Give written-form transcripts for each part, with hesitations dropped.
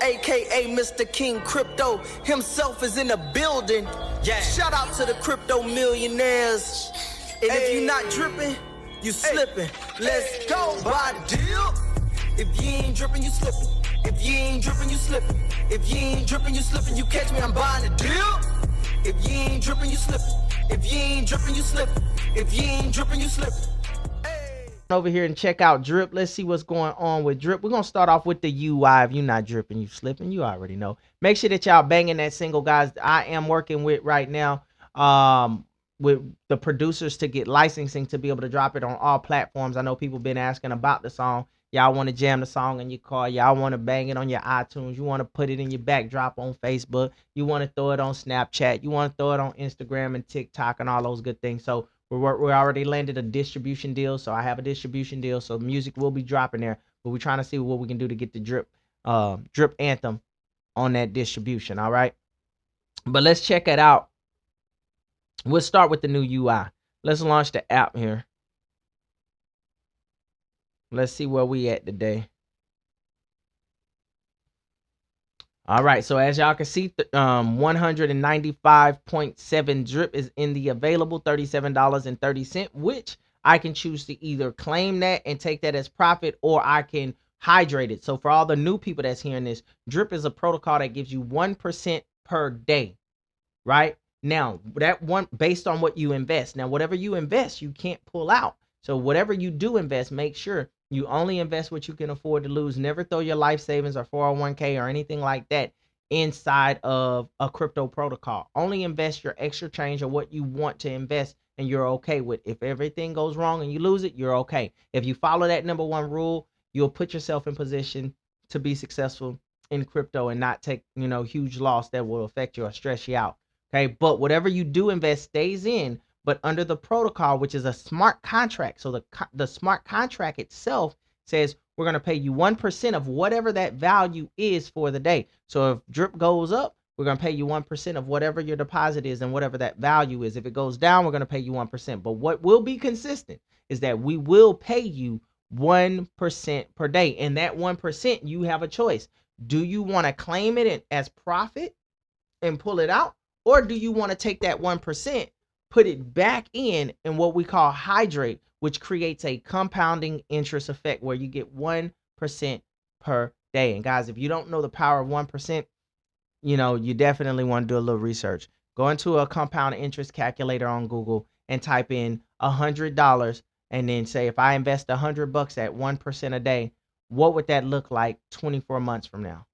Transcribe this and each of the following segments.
aka Mr. King Crypto himself is in the building. Yeah. Shout out to the crypto millionaires. And if you not dripping, you slipping. Let's go, buy the deal. If you ain't dripping, you slipping. If you ain't dripping, you slipping. If you ain't dripping, you slipping. You catch me, I'm buying the deal. If you ain't dripping, you slipping. If you ain't dripping, you slipping. If you ain't dripping, you slipping. Over here and check out DrIp. Let's see what's going on with DrIp. We're gonna start off with the UI. If you're not dripping, you slipping, you already know. Make sure that y'all banging that single, guys. I am working with right now with the producers to get licensing to be able to drop it on all platforms. I know people been asking about the song. Y'all want to jam the song in your car. Y'all want to bang it on your iTunes. You want to put it in your backdrop on Facebook. You want to throw it on Snapchat. You want to throw it on Instagram and TikTok and all those good things. So we already landed a distribution deal. So I have a distribution deal. So music will be dropping there. But we're trying to see what we can do to get the drip anthem on that distribution. All right. But let's check it out. We'll start with the new UI. Let's launch the app here. Let's see where we at today. All right, so as y'all can see, 195.7 drip is in the available $37.30, which I can choose to either claim that and take that as profit, or I can hydrate it. So for all the new people that's hearing this, drip is a protocol that gives you 1% per day, right? Now, that one based on what you invest. Now, whatever you invest, you can't pull out. So whatever you do invest, make sure you only invest what you can afford to lose. Never throw your life savings or 401k or anything like that inside of a crypto protocol. Only invest your extra change or what you want to invest and you're okay with. If everything goes wrong and you lose it, you're okay. If you follow that number one rule, you'll put yourself in position to be successful in crypto and not take, huge loss that will affect you or stress you out. Okay, but whatever you do invest stays in, but under the protocol, which is a smart contract. So the smart contract itself says we're going to pay you 1% of whatever that value is for the day. So if drip goes up, we're going to pay you 1% of whatever your deposit is and whatever that value is. If it goes down, we're going to pay you 1%. But what will be consistent is that we will pay you 1% per day. And that 1%, you have a choice. Do you want to claim it as profit and pull it out? Or do you want to take that 1%, put it back in what we call hydrate, which creates a compounding interest effect where you get 1% per day. And guys, if you don't know the power of 1%, you definitely want to do a little research. Go into a compound interest calculator on Google and type in $100 and then say, if I invest $100 at 1% a day, what would that look like 24 months from now?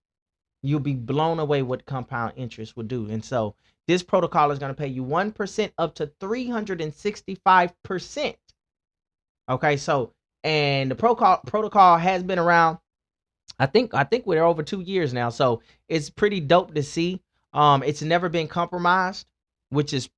You'll be blown away what compound interest would do. And so this protocol is going to pay you 1% up to 365%. Okay, so and the protocol has been around. I think we're over 2 years now. So it's pretty dope to see. It's never been compromised, which is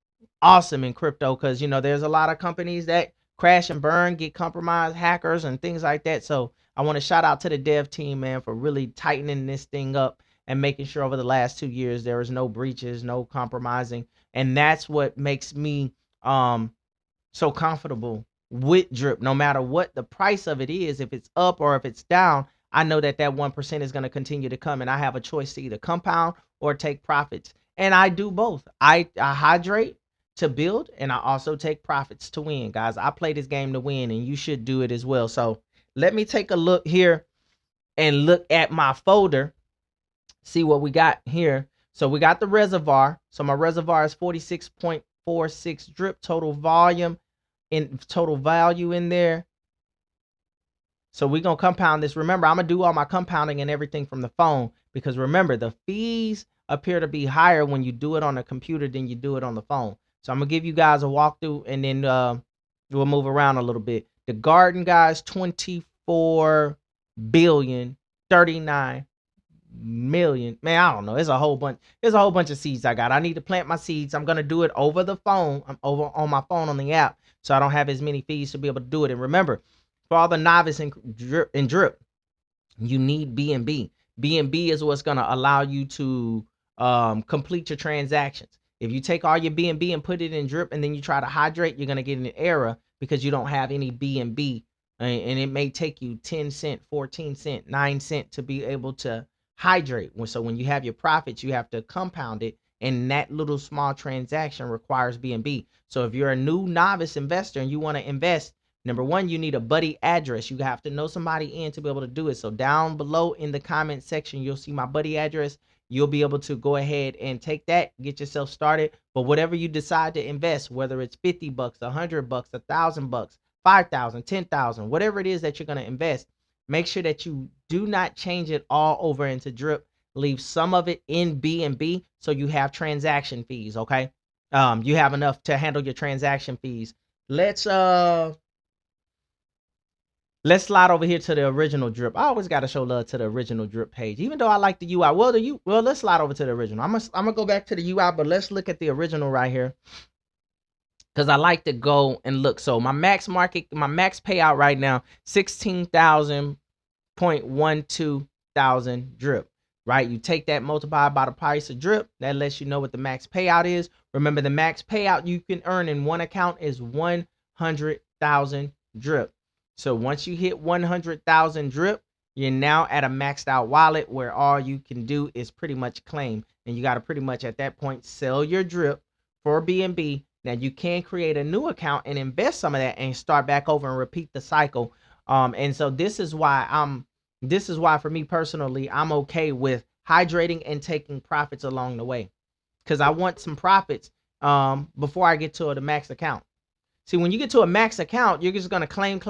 awesome in crypto because there's a lot of companies that crash and burn, get compromised, hackers and things like that. So I want to shout out to the dev team, man, for really tightening this thing up and making sure over the last 2 years there is no breaches, no compromising. And that's what makes me so comfortable with drip. No matter what the price of it is, if it's up or if it's down, I know that 1% is going to continue to come, and I have a choice to either compound or take profits. And I do both. I hydrate to build, and I also take profits to win. Guys, I play this game to win, and you should do it as well. So let me take a look here and look at my folder. See what we got here. So we got the reservoir. So my reservoir is 46.46 drip total volume in total value in there. So we're going to compound this. Remember, I'm going to do all my compounding and everything from the phone because remember, the fees appear to be higher when you do it on a computer than you do it on the phone. So I'm going to give you guys a walkthrough and then we'll move around a little bit. The garden, guys, 24 billion, 39 million. Man, I don't know. There's a whole bunch of seeds I got. I need to plant my seeds. I'm going to do it over the phone. I'm over on my phone on the app. So I don't have as many fees to be able to do it. And remember, for all the novice in drip, you need BNB. BNB is what's going to allow you to complete your transactions. If you take all your BNB and put it in drip and then you try to hydrate, you're going to get an error because you don't have any BNB. And it may take you 10 cent, 14 cent, 9 cent to be able to hydrate. So when you have your profits, you have to compound it, and that little small transaction requires BNB. So if you're a new novice investor and you want to invest, number one, you need a buddy address. You have to know somebody in to be able to do it. So down below in the comment section, you'll see my buddy address. You'll be able to go ahead and take that, get yourself started. But whatever you decide to invest, whether it's 50 bucks, 100 bucks, 1,000 bucks, 5,000, 10,000, whatever it is that you're going to invest, make sure that you do not change it all over into DrIp. Leave some of it in BNB so you have transaction fees, okay? You have enough to handle your transaction fees. Let's slide over here to the original DrIp. I always got to show love to the original DrIp page, even though I like the UI. Well, let's slide over to the original. I'm gonna go back to the UI, but let's look at the original right here, because I like to go and look. So my max payout right now, 16,000.12 thousand DrIp. Right? You take that, multiply by the price of DrIp. That lets you know what the max payout is. Remember, the max payout you can earn in one account is 100,000 DrIp. So once you hit 100,000 DrIp, you're now at a maxed out wallet where all you can do is pretty much claim. And you got to pretty much at that point sell your DrIp for BNB. Now you can create a new account and invest some of that and start back over and repeat the cycle. And so this is why for me personally, I'm okay with hydrating and taking profits along the way, because I want some profits before I get to the max account. See, when you get to a max account, you're just gonna claim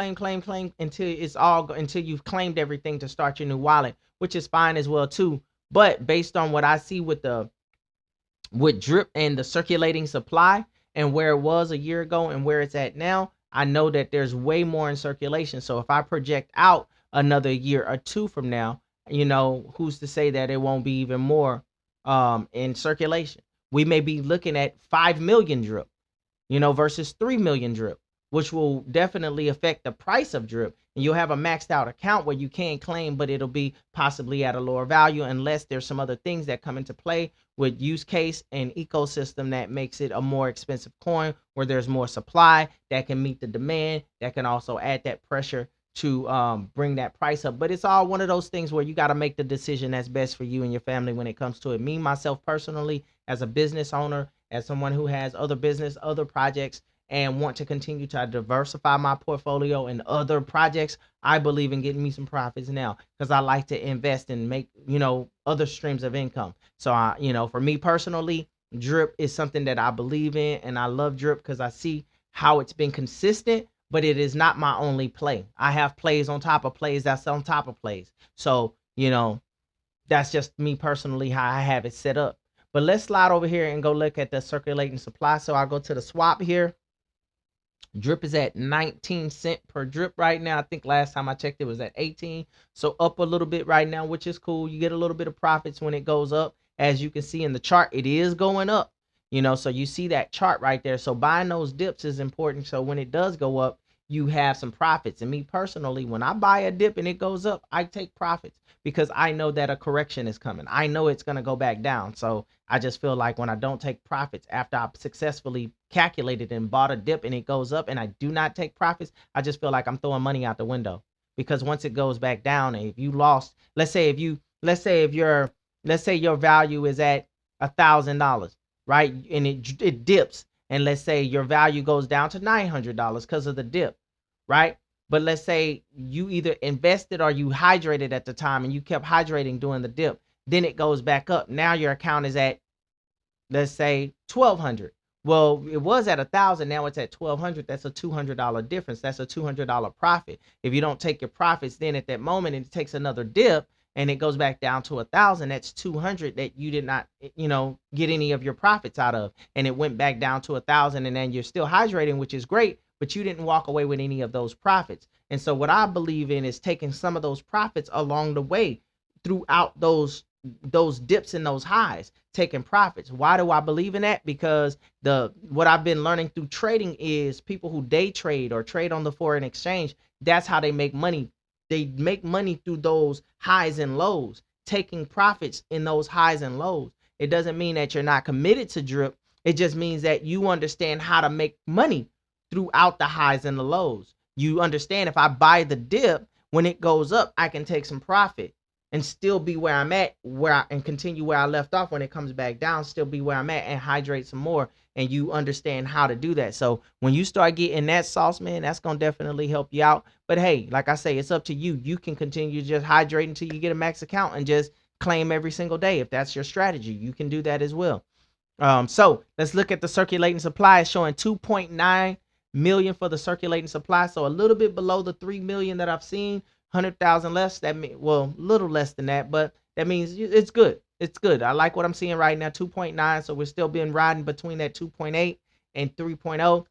until you've claimed everything to start your new wallet, which is fine as well too. But based on what I see with DrIp and the circulating supply and where it was a year ago and where it's at now, I know that there's way more in circulation. So if I project out another year or two from now, who's to say that it won't be even more in circulation? We may be looking at 5 million DrIp, versus 3 million DrIp, which will definitely affect the price of DrIp. And you'll have a maxed out account where you can claim, but it'll be possibly at a lower value unless there's some other things that come into play with use case and ecosystem that makes it a more expensive coin, where there's more supply that can meet the demand, that can also add that pressure to bring that price up. But it's all one of those things where you got to make the decision that's best for you and your family when it comes to it. Me, myself personally, as a business owner, as someone who has other business, other projects, and want to continue to diversify my portfolio and other projects, I believe in getting me some profits now, because I like to invest and make, other streams of income. So for me personally, DrIp is something that I believe in, and I love DrIp because I see how it's been consistent, but it is not my only play. I have plays on top of plays that's on top of plays. So, that's just me personally, how I have it set up. But let's slide over here and go look at the circulating supply. So I'll go to the swap here. DrIp is at 19 cents per DrIp right now. I think last time I checked it was at 18. So up a little bit right now, which is cool. You get a little bit of profits when it goes up. As you can see in the chart, it is going up. So you see that chart right there. So buying those dips is important. So when it does go up, you have some profits. And me personally, when I buy a dip and it goes up, I take profits because I know that a correction is coming. I know it's going to go back down. So I just feel like when I don't take profits after I've successfully calculated and bought a dip and it goes up and I do not take profits, I just feel like I'm throwing money out the window. Because once it goes back down, and if you lost, let's say your value is at $1,000, right? And it dips. And let's say your value goes down to $900 because of the dip, right? But let's say you either invested or you hydrated at the time and you kept hydrating during the dip. Then it goes back up. Now your account is at, let's say, $1,200. Well, it was at 1,000. Now it's at 1,200. That's a $200 difference. That's a $200 profit. If you don't take your profits then at that moment and it takes another dip and it goes back down to 1,000, that's 200 that you did not, get any of your profits out of. And it went back down to 1,000 and then you're still hydrating, which is great, but you didn't walk away with any of those profits. And so what I believe in is taking some of those profits along the way throughout those dips and those highs, taking profits. Why do I believe in that? Because what I've been learning through trading is people who day trade or trade on the foreign exchange, that's how they make money. They make money through those highs and lows, taking profits in those highs and lows. It doesn't mean that you're not committed to DrIp. It just means that you understand how to make money throughout the highs and the lows. You understand if I buy the dip, when it goes up, I can take some profit. and still be where I'm at, and continue where I left off when it comes back down, still be where I'm at and hydrate some more. And you understand how to do that. So when you start getting that sauce, man, that's going to definitely help you out. But hey, like I say, it's up to you. You can continue just hydrate until you get a max account and just claim every single day. If that's your strategy, you can do that as well. So let's look at the circulating supply. It's showing 2.9 million for the circulating supply. So a little bit below the 3 million that I've seen. 100,000 less. That means, well, a little less than that, but that means it's good. It's good. I like what I'm seeing right now, 2.9. So we're still been riding between that 2.8 and 3.0.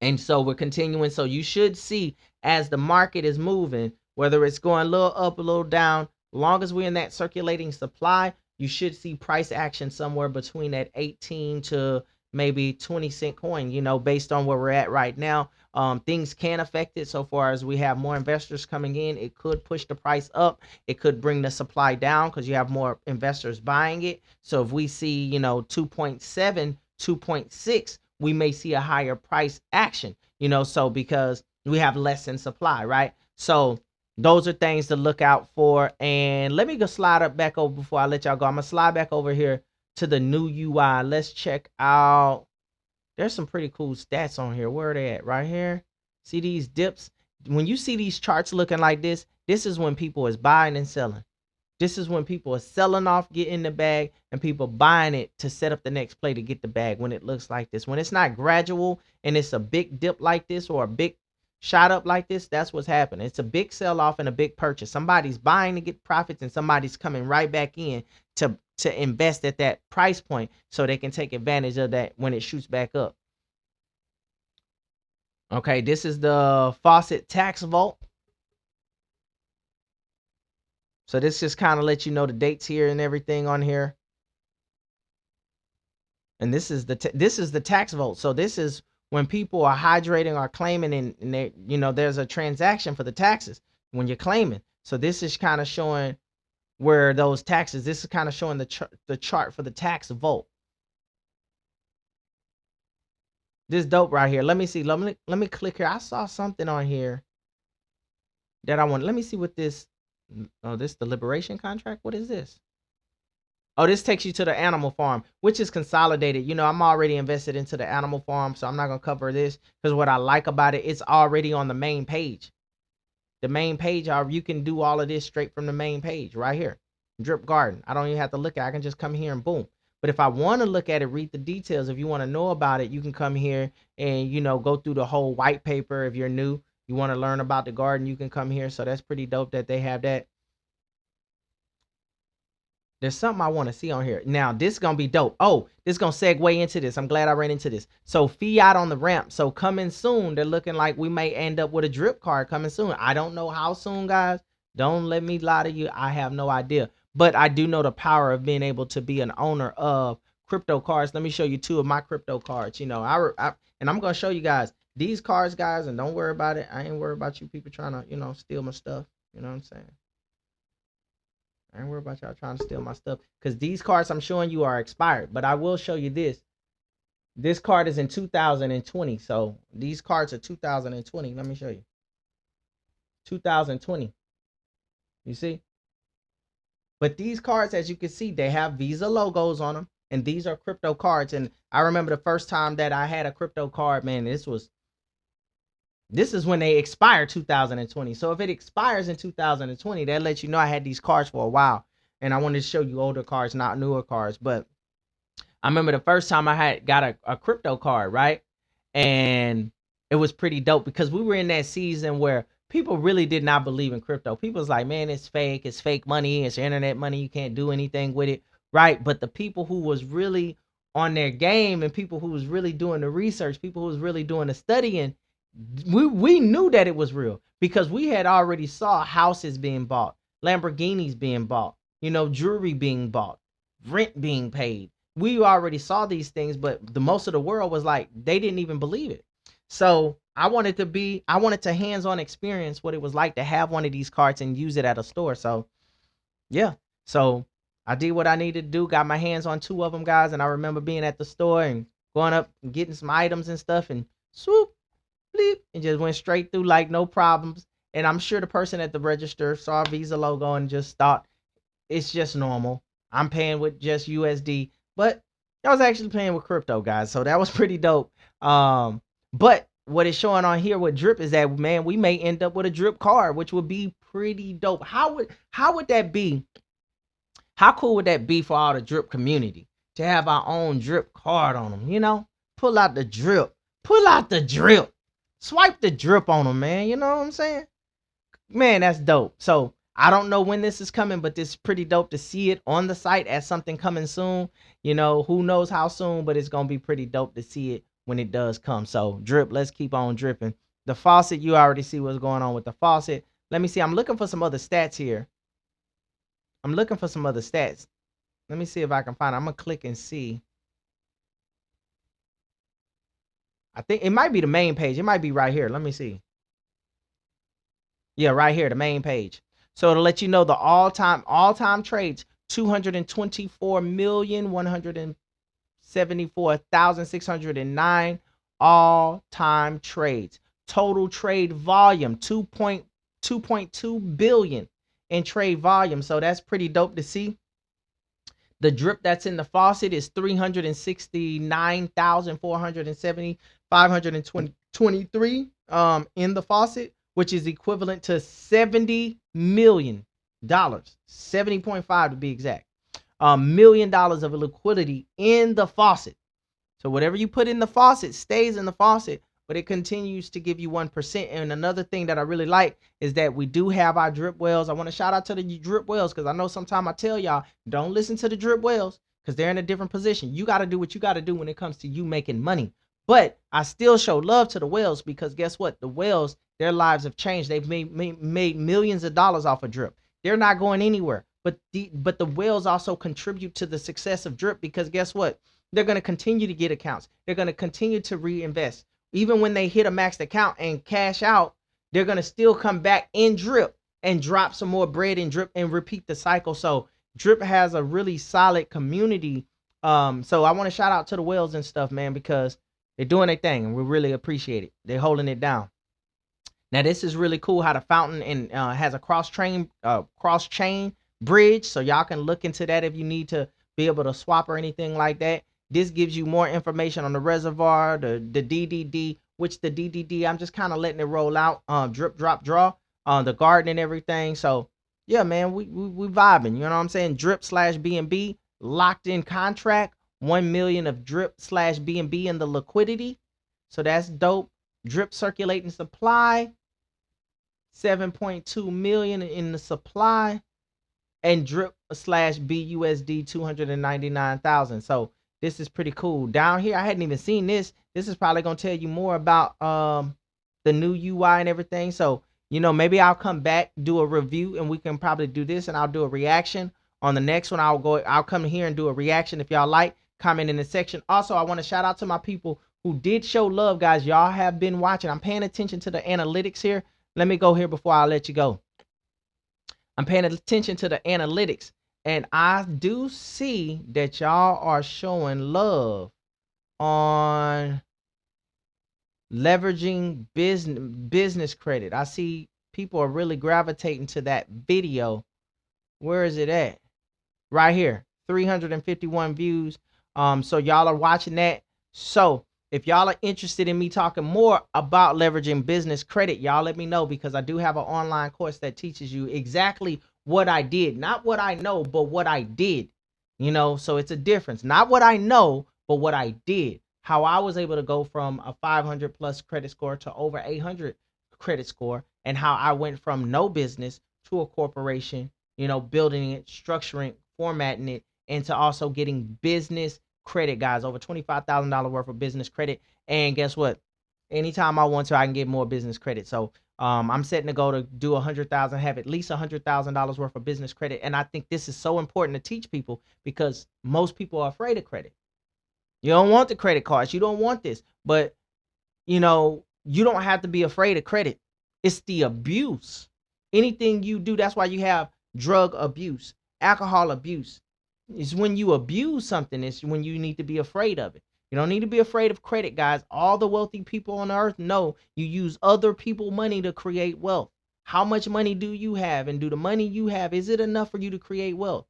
And so we're continuing. So you should see as the market is moving, whether it's going a little up, a little down, long as we're in that circulating supply, you should see price action somewhere between that 18 to maybe 20-cent coin, based on where we're at right now. Things can affect it. So far as we have more investors coming in, it could push the price up. It could bring the supply down because you have more investors buying it. So if we see, 2.7, 2.6, we may see a higher price action, so because we have less in supply, right? So those are things to look out for. And let me go slide up back over before I let y'all go. I'm gonna slide back over here to the new UI. Let's check out. There's some pretty cool stats on here. Where are they at? Right here. See these dips? When you see these charts looking like this is when people is buying and selling. This is when people are selling off, getting the bag, and people buying it to set up the next play to get the bag when it looks like this. When it's not gradual and it's a big dip like this or a big shot up like this, that's what's happening. It's a big sell off and a big purchase. Somebody's buying to get profits and somebody's coming right back in to invest at that price point so they can take advantage of that when it shoots back up. Okay, this is the Faucet Tax Vault. So this just kind of lets you know the dates here and everything on here. And this is the tax vote. So this is when people are hydrating or claiming, and they, there's a transaction for the taxes when you're claiming. So this is kind of showing where those taxes. This is kind of showing the chart for the tax vote. This dope right here. Let me see. Let me click here. I saw something on here that I want. Let me see what this. Oh, this the liberation contract. What is this? Oh, this takes you to the animal farm, which is consolidated. I'm already invested into the animal farm, so I'm not going to cover this because what I like about it, it's already on the main page. The main page, you can do all of this straight from the main page right here. Drip Garden. I don't even have to look at it. I can just come here and boom. But if I want to look at it, read the details, if you want to know about it, you can come here and, go through the whole white paper. If you're new, you want to learn about the garden, you can come here. So that's pretty dope that they have that. There's something I want to see on here. Now, this is going to be dope. Oh, this is going to segue into this. I'm glad I ran into this. So, fiat on the ramp. So, coming soon. They're looking like we may end up with a drip card coming soon. I don't know how soon, guys. Don't let me lie to you. I have no idea. But I do know the power of being able to be an owner of crypto cards. Let me show you 2 of my crypto cards. And I'm going to show you guys these cards, guys. And don't worry about it. I ain't worried about you people trying to, steal my stuff. You know what I'm saying? I ain't worried about y'all trying to steal my stuff because these cards I'm showing you are expired. But I will show you this. This card is in 2020. So these cards are 2020. Let me show you. 2020. You see? But these cards, as you can see, they have Visa logos on them. And these are crypto cards. And I remember the first time that I had a crypto card, man, this is when they expire 2020. So if it expires in 2020, that lets you know I had these cards for a while. And I wanted to show you older cards, not newer cards. But I remember the first time I got a crypto card, right? And it was pretty dope because we were in that season where people really did not believe in crypto. People was like, man, it's fake money, it's internet money, you can't do anything with it, right? But the people who was really on their game and people who was really doing the research, people who was really doing the studying, we knew that it was real because we had already saw houses being bought, Lamborghinis being bought, jewelry being bought, rent being paid. We already saw these things, but the most of the world was like, they didn't even believe it. So I wanted to hands-on experience what it was like to have one of these cards and use it at a store. So yeah, so I did what I needed to do, got my hands on 2 of them, guys. And I remember being at the store and going up and getting some items and stuff and swoop, bleep, and just went straight through like no problems. And I'm sure the person at the register saw a Visa logo and just thought it's just normal. I'm paying with just USD, but I was actually paying with crypto, guys. So that was pretty dope. But what is showing on here with DrIp is that, man, we may end up with a DrIp card, which would be pretty dope. How would that be? How cool would that be for all the DrIp community to have our own DrIp card on them? You know, pull out the DrIp, pull out the DrIp, swipe the DrIp on them, man. You know what I'm saying? Man, that's dope. So I don't know when this is coming, but it's pretty dope to see it on the site as something coming soon. You know, who knows how soon, but it's gonna be pretty dope to see it when it does come. So DrIp, let's keep on dripping. The faucet, you already see what's going on with the faucet. Let me see. I'm looking for some other stats here. I'm looking for some other stats. Let me see if I can find it. I'm gonna click and see. I think it might be the main page. It might be right here. Let me see. Yeah, right here, the main page. So to let you know, the all-time trades, 224,174,609 all-time trades. Total trade volume, 2.2 billion in trade volume. So that's pretty dope to see. The DrIp that's in the faucet is 369,470,523 in the faucet, which is equivalent to $70 million, 70.5 to be exact, $1 million of liquidity in the faucet. So whatever you put in the faucet stays in the faucet, but it continues to give you 1%. And another thing that I really like is that we do have our DrIp whales. I want to shout out to the DrIp whales because I know sometimes I tell y'all, don't listen to the DrIp whales because they're in a different position. You got to do what you got to do when it comes to you making money. But I still show love to the whales because guess what? The whales, their lives have changed. They've made millions of dollars off of DrIp. They're not going anywhere. But the whales also contribute to the success of DrIp because guess what? They're going to continue to get accounts. They're going to continue to reinvest. Even when they hit a maxed account and cash out, they're going to still come back in DrIp and drop some more bread in DrIp and repeat the cycle. So DrIp has a really solid community. So I want to shout out to the whales and stuff, man, because they're doing their thing and we really appreciate it. They're holding it down. Now this is really cool how the fountain and has a cross-chain bridge. So y'all can look into that if you need to be able to swap or anything like that. This gives you more information on the reservoir, the DDD, which the DDD, I'm just kind of letting it roll out. Drip, drop, draw, the garden and everything. So yeah, man, we vibing. You know what I'm saying? DRIP/BNB locked in contract. 1 million of DRIP/BNB in the liquidity. So that's dope. DRIP circulating supply. 7.2 million in the supply. And DRIP/BUSD 299,000. So this is pretty cool. Down here, I hadn't even seen this. This is probably going to tell you more about the new UI and everything. So, you know, maybe I'll come back, do a review, and we can probably do this, and I'll do a reaction. On the next one, I'll come here and do a reaction if y'all like. Comment in the section. Also, I want to shout out to my people who did show love, guys. Y'all have been watching. I'm paying attention to the analytics here. Let me go here before I let you go. I'm paying attention to the analytics. And I do see that y'all are showing love on leveraging business credit. I see people are really gravitating to that video. Where is it at? Right here, 351 views. So y'all are watching that. So if y'all are interested in me talking more about leveraging business credit, y'all let me know because I do have an online course that teaches you exactly what I did, not what I know, but what I did, you know, so it's a difference, not what I know, but what I did, how I was able to go from a 500 plus credit score to over 800 credit score, and how I went from no business to a corporation, you know, building it, structuring, formatting it, and to also getting business credit, guys, over $25,000 worth of business credit. And guess what? Anytime I want to, I can get more business credit. So I'm setting a goal to do 100,000, have at least $100,000 worth of business credit. And I think this is so important to teach people because most people are afraid of credit. You don't want the credit cards. You don't want this. But, you know, you don't have to be afraid of credit. It's the abuse. Anything you do, that's why you have drug abuse, alcohol abuse. It's when you abuse something, it's when you need to be afraid of it. You don't need to be afraid of credit, guys. All the wealthy people on earth know you use other people's money to create wealth. How much money do you have? And do the money you have, is it enough for you to create wealth?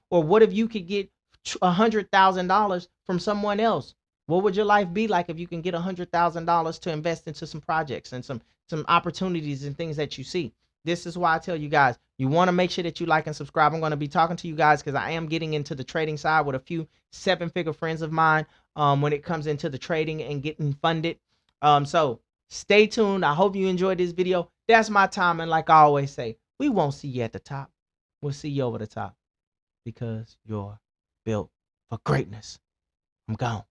Or what if you could get $100,000 from someone else? What would your life be like if you can get $100,000 to invest into some projects and some opportunities and things that you see? This is why I tell you guys, you want to make sure that you like and subscribe. I'm going to be talking to you guys because I am getting into the trading side with a few 7-figure friends of mine when it comes into the trading and getting funded. So stay tuned. I hope you enjoyed this video. That's my time. And like I always say, we won't see you at the top. We'll see you over the top because you're built for greatness. I'm gone.